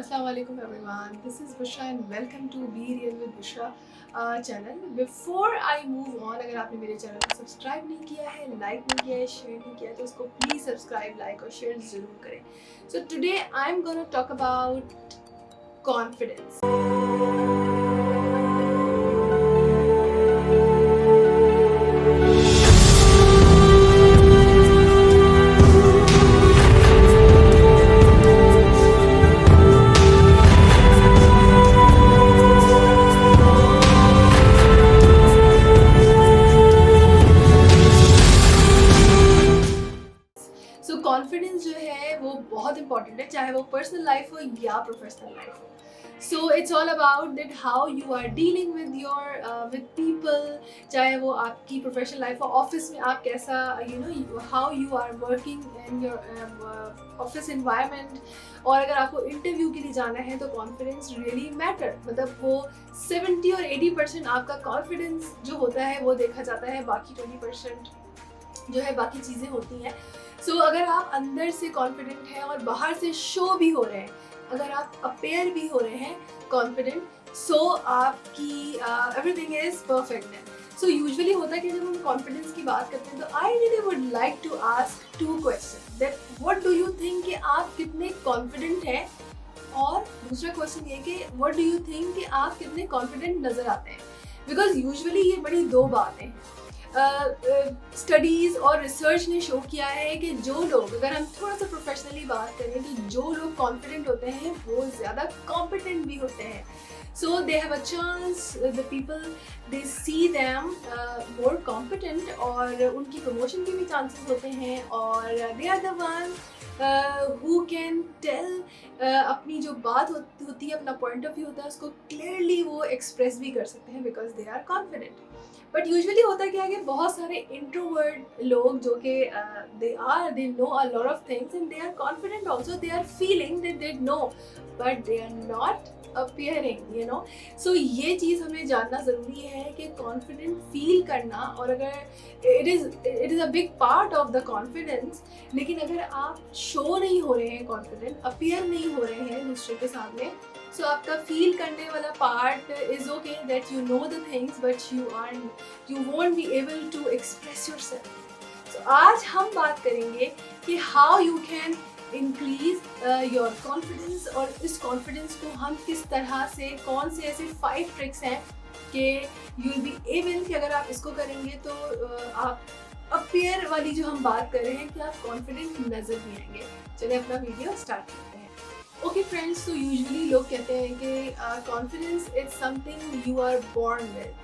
Assalamu alaikum everyone. This is Bushra and welcome to Be Real with Bushra channel. Before I move on, अगर आपने मेरे channel को subscribe नहीं किया है, लाइक नहीं किया है, शेयर नहीं किया है तो उसको प्लीज़ सब्सक्राइब, लाइक और शेयर ज़रूर करें. So today I'm gonna talk about confidence. So confidence जो है वो बहुत इंपॉर्टेंट है, चाहे वो पर्सनल लाइफ हो या प्रोफेशनल लाइफ हो. So it's all about that how you are dealing with your with people, चाहे वो आपकी प्रोफेशनल लाइफ हो, ऑफिस में आप कैसा how you are working in your office environment. और अगर आपको इंटरव्यू के लिए जाना है तो कॉन्फिडेंस रियली मैटर. मतलब वो 70 और 80% आपका कॉन्फिडेंस जो होता है वो देखा जाता है, बाकी 20% जो है बाकी चीज़ें होती हैं. सो अगर आप अंदर से कॉन्फिडेंट हैं और बाहर से शो भी हो रहे हैं, अगर आप अपेयर भी हो रहे हैं कॉन्फिडेंट, सो आपकी एवरीथिंग इज परफेक्ट है. सो यूजुअली होता है कि जब हम कॉन्फिडेंस की बात करते हैं तो I really would like to ask 2 question that what do you think कि आप कितने कॉन्फिडेंट हैं, और दूसरा क्वेश्चन ये कि व्हाट डू यू थिंक कि आप कितने कॉन्फिडेंट नज़र आते हैं. बिकॉज यूजुअली ये बड़ी दो बातें हैं. स्टडीज़ और रिसर्च ने शो किया है कि जो लोग, अगर हम थोड़ा सा प्रोफेशनली बात करें, तो जो लोग कॉन्फिडेंट होते हैं वो ज़्यादा कॉम्पिटेंट भी होते हैं. So they have a chance, the people they see them more competent, और उनकी प्रमोशन के भी चांसेस होते हैं, और they are the one who can tell, अपनी जो बात होती है, अपना पॉइंट ऑफ व्यू होता है, उसको क्लियरली वो एक्सप्रेस भी कर सकते हैं because they are confident. But usually होता क्या है कि बहुत सारे इंट्रोवर्ट लोग जो कि they know a lot of things and they are confident also, they are feeling that they know but they are not appearing, you know. So ये चीज़ हमें जानना ज़रूरी है कि कॉन्फिडेंट फील करना, और अगर it is a big part of the confidence. लेकिन अगर आप शो नहीं हो रहे हैं कॉन्फिडेंट, अपियर नहीं हो रहे हैं दूसरे के सामने, सो आपका फील करने वाला part is okay that you know the things but you won't be able to express yourself. So आज हम बात करेंगे कि how you can increase your confidence, और इस कॉन्फिडेंस को हम किस तरह से, कौन से ऐसे 5 ट्रिक्स हैं कि यू विल बी एबल कि अगर आप इसको करेंगे तो आप अपियर वाली जो हम बात कर रहे हैं कि आप कॉन्फिडेंट नजर भी आएंगे. चलिए अपना वीडियो स्टार्ट करते हैं. ओके फ्रेंड्स, तो यूजुअली लोग कहते हैं कि confidence is something you are born with,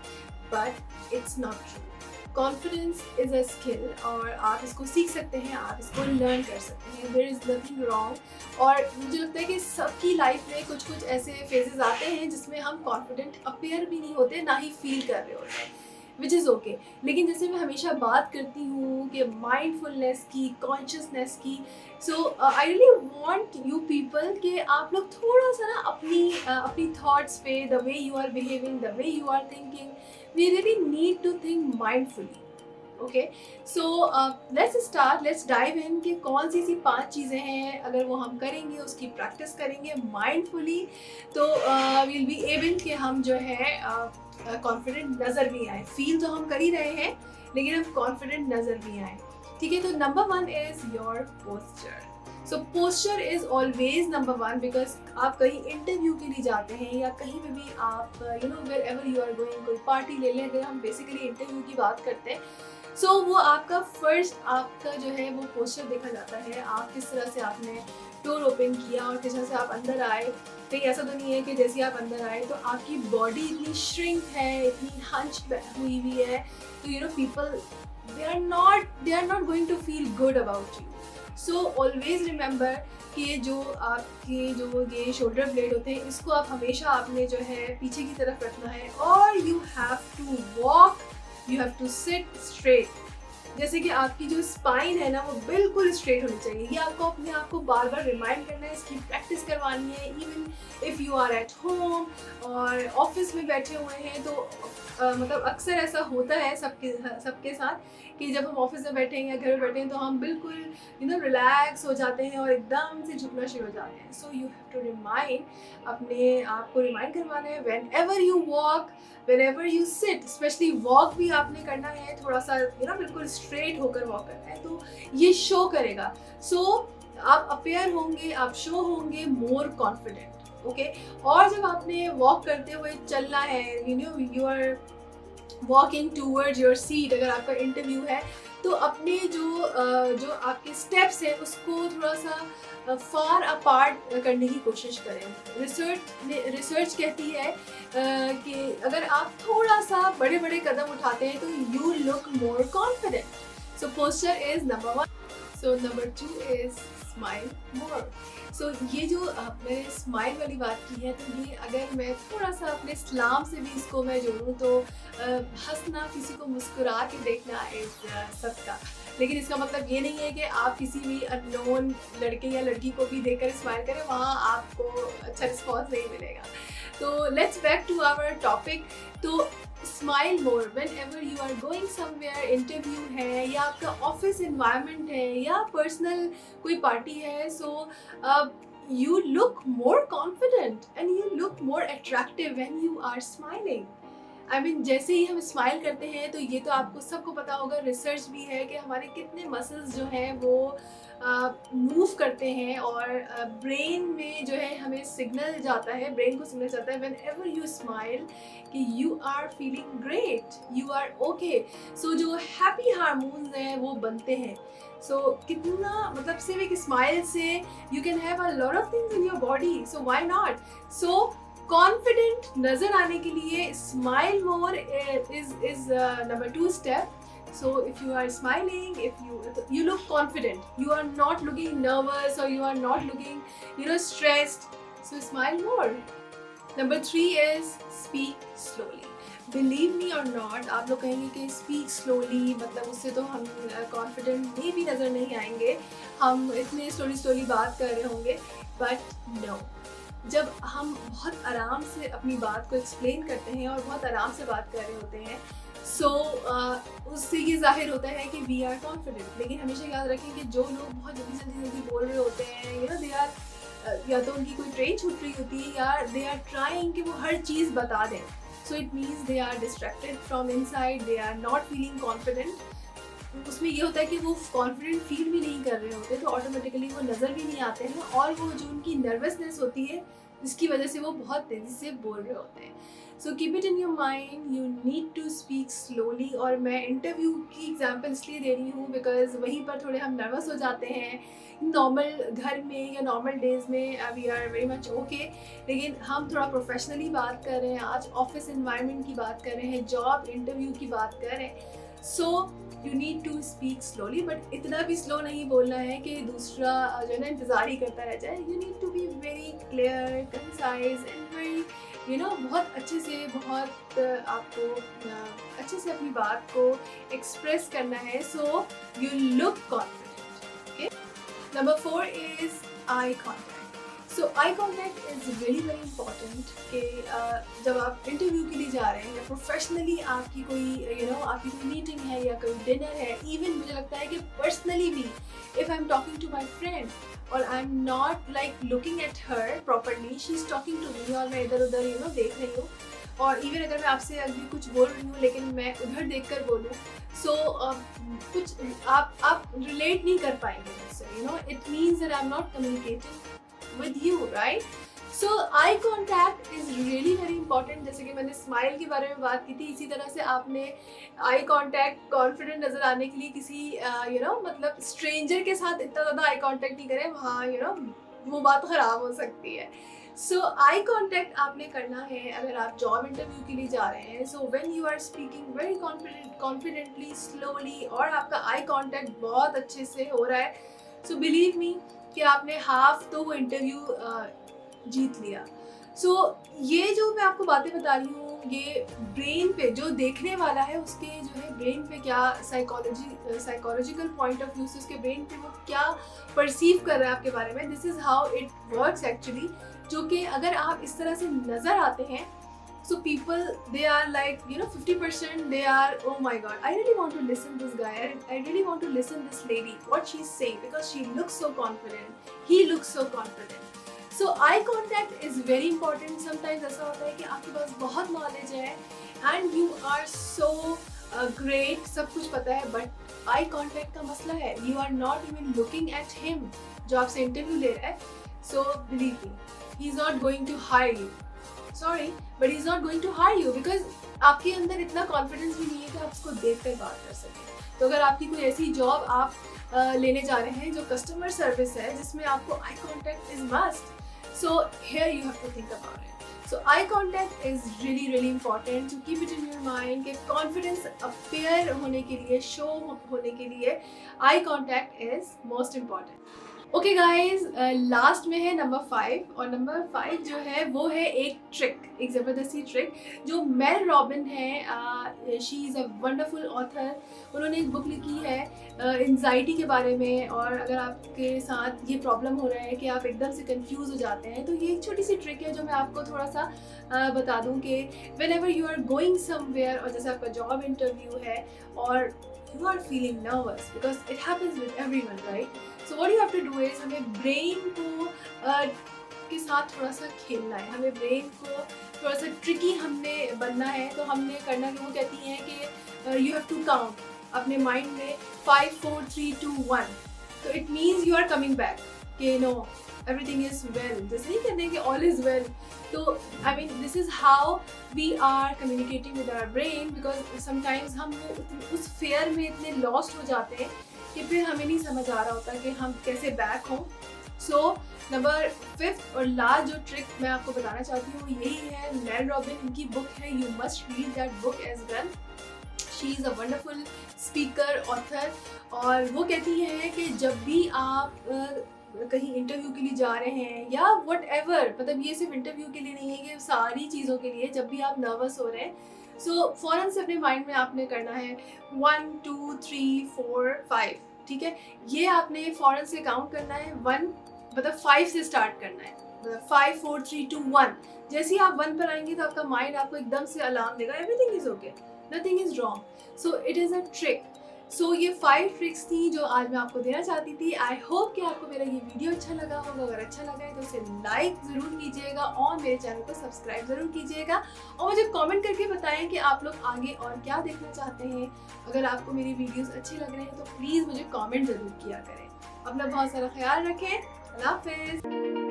but it's not true. Confidence is a skill, और आप इसको सीख सकते हैं, आप इसको लर्न कर सकते हैं. There is nothing wrong. और मुझे लगता है कि सबकी लाइफ में कुछ कुछ ऐसे फेजेस आते हैं जिसमें हम कॉन्फिडेंट अपेयर भी नहीं होते, ना ही फील कर रहे होते हैं, विच इज़ ओके. लेकिन जैसे मैं हमेशा बात करती हूँ कि माइंडफुलनेस की, कॉन्शियसनेस की, so I really want you people कि आप लोग थोड़ा सा ना अपनी थॉट्स पे, the way you are behaving, the way you are thinking, we really need to think mindfully. Okay, so let's start, let's dive in कि कौन सी 5 चीज़ें हैं, अगर वो हम करेंगे, उसकी प्रैक्टिस करेंगे माइंडफुली, तो विल बी एबल कि हम जो है कॉन्फिडेंट नज़र भी आए. फील तो हम कर ही रहे हैं लेकिन हम कॉन्फिडेंट नज़र भी आए. ठीक है, तो number 1 is your posture. So posture is always number 1, because आप कहीं इंटरव्यू के लिए जाते हैं या कहीं पे भी आप wherever you are going, कोई पार्टी ले लें, अगर हम बेसिकली इंटरव्यू की बात करते हैं, सो वो आपका फर्स्ट, आपका जो है वो पोस्चर देखा जाता है. आप किस तरह से आपने डोर ओपन किया और किस तरह से आप अंदर आए. कहीं ऐसा तो नहीं है कि जैसे आप अंदर आए तो आपकी बॉडी इतनी श्रिंक है, इतनी हंच हुई हुई है, तो people they are not going to feel good about you. So always remember कि जो आपके जो ये शोल्डर ब्लेड होते हैं, इसको आप हमेशा आपने जो है पीछे की तरफ रखना है, और you have to walk, you have to sit straight. जैसे कि आपकी जो स्पाइन है ना वो बिल्कुल स्ट्रेट होनी चाहिए. ये आपको अपने आप को बार बार रिमाइंड करना है, इसकी प्रैक्टिस करवानी करवानी है। Even if you are at home और ऑफिस में बैठे हुए हैं तो मतलब अक्सर ऐसा होता है सबके साथ कि जब हम ऑफिस में बैठे हैं या घर में बैठे हैं तो हम बिल्कुल रिलैक्स हो जाते हैं और एकदम से झुकना शुरू हो जाते हैं। So you have to remind, अपने आप को रिमाइंड करवाना है, whenever you walk, whenever you sit, specially walk भी आपने करना है थोड़ा सा बिल्कुल स्ट्रेट होकर वॉक करना है, तो ये शो करेगा। सो आप अपेयर होंगे, आप शो होंगे मोर कॉन्फिडेंट। ओके, और जब आपने वॉक करते हुए चलना है, you are walking towards your seat, अगर आपका इंटरव्यू है तो अपने जो आपके स्टेप्स हैं उसको थोड़ा सा फार अपार्ट करने की कोशिश करें। रिसर्च कहती है कि अगर आप थोड़ा सा बड़े बड़े कदम उठाते हैं तो you look more confident. So posture is number 1। So number 2 is smile more. So ये जो मैंने स्माइल वाली बात की है, तो ये अगर मैं थोड़ा सा अपने इस्लाम से भी इसको मैं जोड़ूँ तो हंसना, किसी को मुस्कुरा के देखना इज सदका। लेकिन इसका मतलब ये नहीं है कि आप किसी भी अननोन लड़के या लड़की को भी देखकर स्माइल करें, वहाँ आपको अच्छा रिस्पॉन्स नहीं मिलेगा। तो let's back to our topic. तो smile more whenever you are going somewhere, interview है या आपका ऑफिस इन्वायरमेंट है या पर्सनल कोई पार्टी है, सो you look more confident and you look more attractive when you are smiling. I mean, जैसे ही हम स्माइल करते हैं तो ये तो आपको सबको पता होगा, रिसर्च भी है कि हमारे कितने मसल्स जो हैं वो मूव करते हैं और ब्रेन में जो है हमें सिग्नल जाता है, ब्रेन को सिग्नल जाता है व्हेन एवर यू स्माइल कि you are feeling great, you are okay. So जो हैप्पी हार्मोन्स हैं वो बनते हैं। सो कितना मतलब सिर्फ एक स्माइल से you can have a lot of things in your body, so why not. So confident नजर आने के लिए smile more is number 2 step. So if you are smiling, if you look confident, you are not looking nervous or you are not looking stressed, so smile more. Number 3 is speak slowly. Believe me or not, आप लोग कहेंगे कि speak slowly मतलब उससे तो हम confident में भी नज़र नहीं आएंगे, हम इतने slowly बात कर रहे होंगे, but no. जब हम बहुत आराम से अपनी बात को एक्सप्लेन करते हैं और बहुत आराम से बात कर रहे होते हैं, सो उससे ये जाहिर होता है कि वी आर कॉन्फिडेंट. लेकिन हमेशा याद रखें कि जो लोग बहुत जल्दी बोल रहे होते हैं, दे आर या तो उनकी कोई ट्रेन छूट रही होती है या दे आर ट्राइंग कि वो हर चीज़ बता दें. So it means they are distracted from inside, they are not feeling confident. उसमें ये होता है कि वो कॉन्फिडेंट फील भी नहीं कर रहे होते, तो ऑटोमेटिकली वो नज़र भी नहीं आते हैं और वो जो उनकी नर्वसनेस होती है जिसकी वजह से वो बहुत तेज़ी से बोल रहे होते हैं. So keep it in your mind, you need to speak slowly. और मैं इंटरव्यू की एग्जाम्पल इसलिए दे रही हूँ बिकॉज वहीं पर थोड़े हम नर्वस हो जाते हैं. नॉर्मल घर में या नॉर्मल डेज में we are very much okay, लेकिन हम थोड़ा प्रोफेशनली बात कर रहे हैं, आज ऑफिस इन्वायरमेंट की बात कर रहे हैं, जॉब इंटरव्यू की बात कर रहे हैं. So you need to speak slowly, but इतना भी स्लो नहीं बोलना है कि दूसरा जो है ना इंतज़ार ही करता रह जाए. You need to be very clear, concise and very बहुत अच्छे से, बहुत आपको अच्छे से अपनी बात को एक्सप्रेस करना है. So you look confident. Okay. Number 4 is eye contact. So eye contact is really very important कि जब आप इंटरव्यू के लिए जा रहे हैं या प्रोफेशनली आपकी कोई आपकी कोई मीटिंग है या कोई डिनर है, इवन मुझे लगता है कि पर्सनली भी if I am talking to my friend और I am not like looking at her properly, she is talking to me और मैं इधर उधर देख रही हूँ, और इवन अगर मैं आपसे अभी कुछ बोल रही हूँ लेकिन मैं उधर देखकर बोलूँ, सो कुछ आप रिलेट नहीं कर पाएंगे मुझसे. It means that I am not communicating with you, right? So eye contact is really very important. जैसे कि मैंने स्माइल के बारे में बात की थी, इसी तरह से आपने आई कॉन्टैक्ट कॉन्फिडेंट नज़र आने के लिए किसी मतलब स्ट्रेंजर के साथ इतना ज़्यादा आई कॉन्टैक्ट नहीं करें, वहाँ वो बात ख़राब हो सकती है. सो आई कॉन्टैक्ट आपने करना है अगर आप जॉब इंटरव्यू के लिए जा रहे हैं. So when you are speaking very confidently, slowly, और आपका आई कॉन्टैक्ट बहुत अच्छे से हो रहा है, सो बिलीव मी कि आपने हाफ तो वो इंटरव्यू जीत लिया. सो ये जो मैं आपको बातें बता रही हूँ, ये ब्रेन पे, जो देखने वाला है उसके जो है ब्रेन पे क्या साइकोलॉजिकल पॉइंट ऑफ व्यू से उसके ब्रेन पे वो क्या परसीव कर रहा है आपके बारे में, this is how it works actually. जो कि अगर आप इस तरह से नज़र आते हैं, so people, they are like, you know, 50% they are, oh my god, I really want to listen this guy, I really want to listen this lady, what she's saying, because she looks so confident, he looks so confident. So eye contact is very important. Sometimes ऐसा होता है कि आपके पास बहुत knowledge है and you are so great, सब कुछ पता है, but eye contact का मसला है, you are not even looking at him जो आपसे इंटरव्यू ले रहा है. So believe me, he is not going to hire you. Sorry, but he's not going to hire you because आपके अंदर इतना कॉन्फिडेंस भी नहीं है कि आप उसको देख कर बात कर सकें. तो अगर आपकी कोई ऐसी जॉब आप लेने जा रहे हैं जो कस्टमर सर्विस है, जिसमें आपको eye contact is must, so here you have to think about it. So eye contact is really important to keep it in your mind कि कॉन्फिडेंस अपेयर होने के लिए, शो होने के लिए eye contact is most important. Okay guys, last में है number 5, और नंबर 5 जो है वो है एक ट्रिक, एक ज़बरदस्ती ट्रिक जो मेल रॉबिन है. She is a wonderful author. उन्होंने एक बुक लिखी है एंजाइटी के बारे में, और अगर आपके साथ ये प्रॉब्लम हो रहा है कि आप एकदम से कंफ्यूज हो जाते हैं, तो ये एक छोटी सी ट्रिक है जो मैं आपको थोड़ा सा बता दूं कि whenever you are going somewhere, और जैसे आपका जॉब इंटरव्यू है और you are feeling nervous because it happens with everyone, right? So what you have to do is हमें ब्रेन को के साथ थोड़ा सा खेलना है, हमें ब्रेन को थोड़ा सा ट्रिकी हमने बनना है. तो हमने करना कि वो कहती हैं कि you have to count अपने माइंड में 5 4 3 2 1. तो it means you are coming back कि no, everything is well. जैसे नहीं कहते हैं कि all is well. तो I mean this is how we are communicating with our brain, because sometimes हम उस फेयर में इतने lost हो जाते हैं कि फिर हमें नहीं समझ आ रहा होता कि हम कैसे बैक हों. सो नंबर 5 और लास्ट जो ट्रिक मैं आपको बताना चाहती हूँ यही है. मेल रॉबिन की बुक है, you must read that book as well. She is a wonderful speaker, author, और वो कहती है कि जब भी आप कहीं इंटरव्यू के लिए जा रहे हैं या वट एवर, मतलब ये सिर्फ इंटरव्यू के लिए नहीं है, ये सारी चीज़ों के लिए, जब भी आप नर्वस हो रहे हैं, सो फ़ौरन से अपने माइंड में आपने करना है 1 2 3 4 5. ठीक है, ये आपने फ़ौरन से काउंट करना है. 1 मतलब 5 से स्टार्ट करना है, मतलब 5 4 3 2 1. जैसे ही आप 1 पर आएंगे तो आपका माइंड आपको एकदम से अलार्म देगा, everything is okay, nothing is wrong. So it is a trick. So ये 5 ट्रिक्स थी जो आज मैं आपको देना चाहती थी. आई होप कि आपको मेरा ये वीडियो अच्छा लगा होगा. अगर अच्छा लगा है तो उसे लाइक ज़रूर कीजिएगा और मेरे चैनल को सब्सक्राइब ज़रूर कीजिएगा, और मुझे कमेंट करके बताएं कि आप लोग आगे और क्या देखना चाहते हैं. अगर आपको मेरी वीडियोस अच्छे लग रहे हैं तो प्लीज़ मुझे कमेंट ज़रूर किया करें. अपना बहुत सारा ख्याल रखें. अल्लाह हाफिज़.